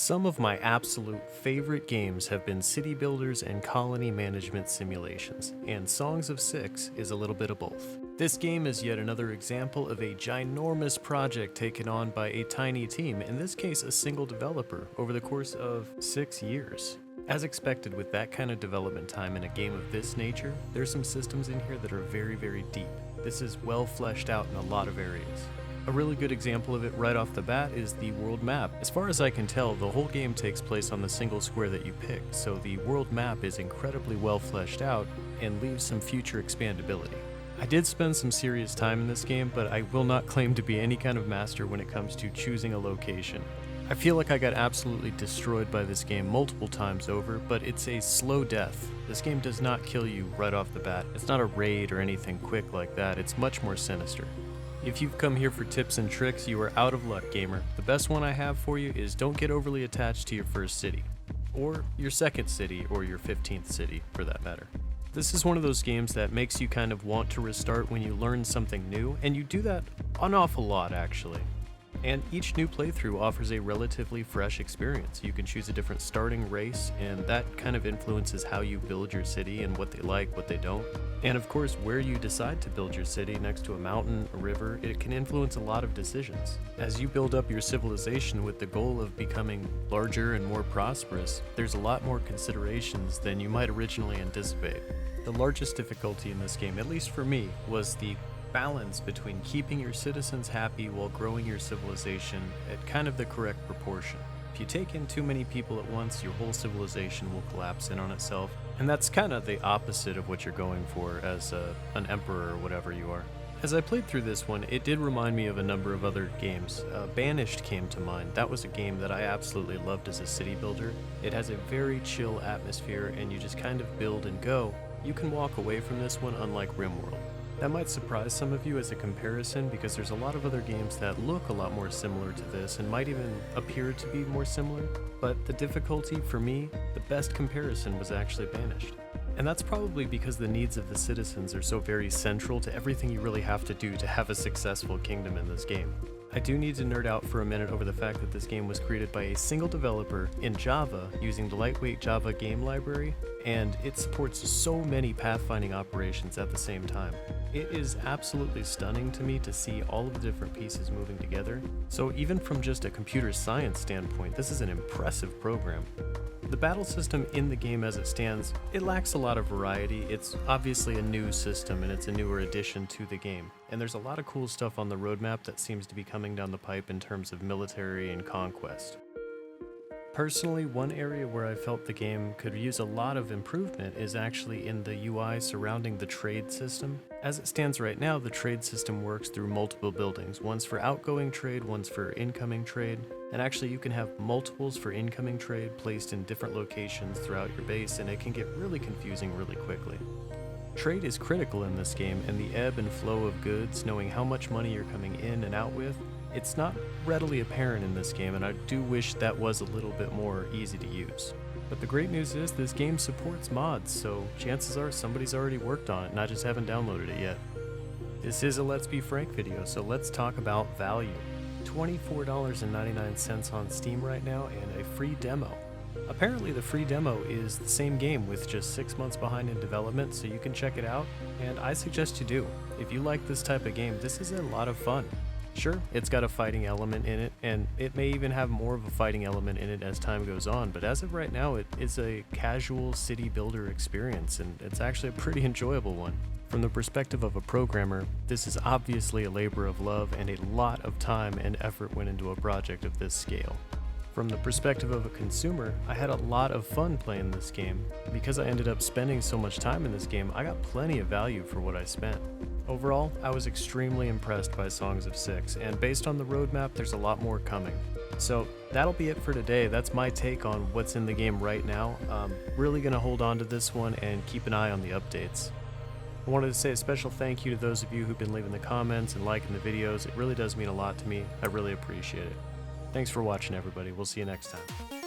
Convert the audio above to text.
Some of my absolute favorite games have been city builders and colony management simulations, and Songs of Six is a little bit of both. This game is yet another example of a ginormous project taken on by a tiny team, in this case a single developer, over the course of 6 years. As expected with that kind of development time in a game of this nature, there's some systems in here that are very deep. This is well fleshed out in a lot of areas. A really good example of it right off the bat is the world map. As far as I can tell, the whole game takes place on the single square that you pick, so the world map is incredibly well fleshed out and leaves some future expandability. I did spend some serious time in this game, but I will not claim to be any kind of master when it comes to choosing a location. I feel like I got absolutely destroyed by this game multiple times over, but it's a slow death. This game does not kill you right off the bat. It's not a raid or anything quick like that, it's much more sinister. If you've come here for tips and tricks, you are out of luck, gamer. The best one I have for you is don't get overly attached to your first city, or your second city, or your 15th city, for that matter. This is one of those games that makes you kind of want to restart when you learn something new, and you do that an awful lot, actually. And each new playthrough offers a relatively fresh experience. You can choose a different starting race, and that kind of influences how you build your city and what they like, what they don't. And of course, where you decide to build your city, next to a mountain, a river, it can influence a lot of decisions. As you build up your civilization with the goal of becoming larger and more prosperous, there's a lot more considerations than you might originally anticipate. The largest difficulty in this game, at least for me, was the balance between keeping your citizens happy while growing your civilization at kind of the correct proportion. If you take in too many people at once, your whole civilization will collapse in on itself, and that's kind of the opposite of what you're going for as an emperor or whatever you are. As I played through this one, it did remind me of a number of other games. Banished came to mind. That was a game that I absolutely loved as a city builder. It has a very chill atmosphere, and you just kind of build and go. You can walk away from this one unlike Rimworld. That might surprise some of you as a comparison because there's a lot of other games that look a lot more similar to this and might even appear to be more similar, but the difficulty for me, the best comparison was actually Banished. And that's probably because the needs of the citizens are so very central to everything you really have to do to have a successful kingdom in this game. I do need to nerd out for a minute over the fact that this game was created by a single developer in Java using the lightweight Java game library, and it supports so many pathfinding operations at the same time. It is absolutely stunning to me to see all of the different pieces moving together, so even from just a computer science standpoint, this is an impressive program. The battle system in the game as it stands, it lacks a lot of variety. It's obviously a new system and it's a newer addition to the game. And there's a lot of cool stuff on the roadmap that seems to be coming down the pipe in terms of military and conquest. Personally, one area where I felt the game could use a lot of improvement is actually in the UI surrounding the trade system. As it stands right now, the trade system works through multiple buildings. One's for outgoing trade, one's for incoming trade, and actually you can have multiples for incoming trade placed in different locations throughout your base, and it can get really confusing really quickly. Trade is critical in this game, and the ebb and flow of goods, knowing how much money you're coming in and out with, it's not readily apparent in this game, and I do wish that was a little bit more easy to use. But the great news is this game supports mods, so chances are somebody's already worked on it and I just haven't downloaded it yet. This is a Let's Be Frank video, so let's talk about value. $24.99 on Steam right now and a free demo. Apparently the free demo is the same game with just 6 months behind in development, so you can check it out, and I suggest you do. If you like this type of game, this is a lot of fun. Sure, it's got a fighting element in it, and it may even have more of a fighting element in it as time goes on, but as of right now, it is a casual city builder experience, and it's actually a pretty enjoyable one. From the perspective of a programmer, this is obviously a labor of love, and a lot of time and effort went into a project of this scale. From the perspective of a consumer, I had a lot of fun playing this game. Because I ended up spending so much time in this game, I got plenty of value for what I spent. Overall, I was extremely impressed by Songs of Six, and based on the roadmap, there's a lot more coming. So that'll be it for today. That's my take on what's in the game right now. Really gonna hold on to this one and keep an eye on the updates. I wanted to say a special thank you to those of you who've been leaving the comments and liking the videos. It really does mean a lot to me. I really appreciate it. Thanks for watching, everybody. We'll see you next time.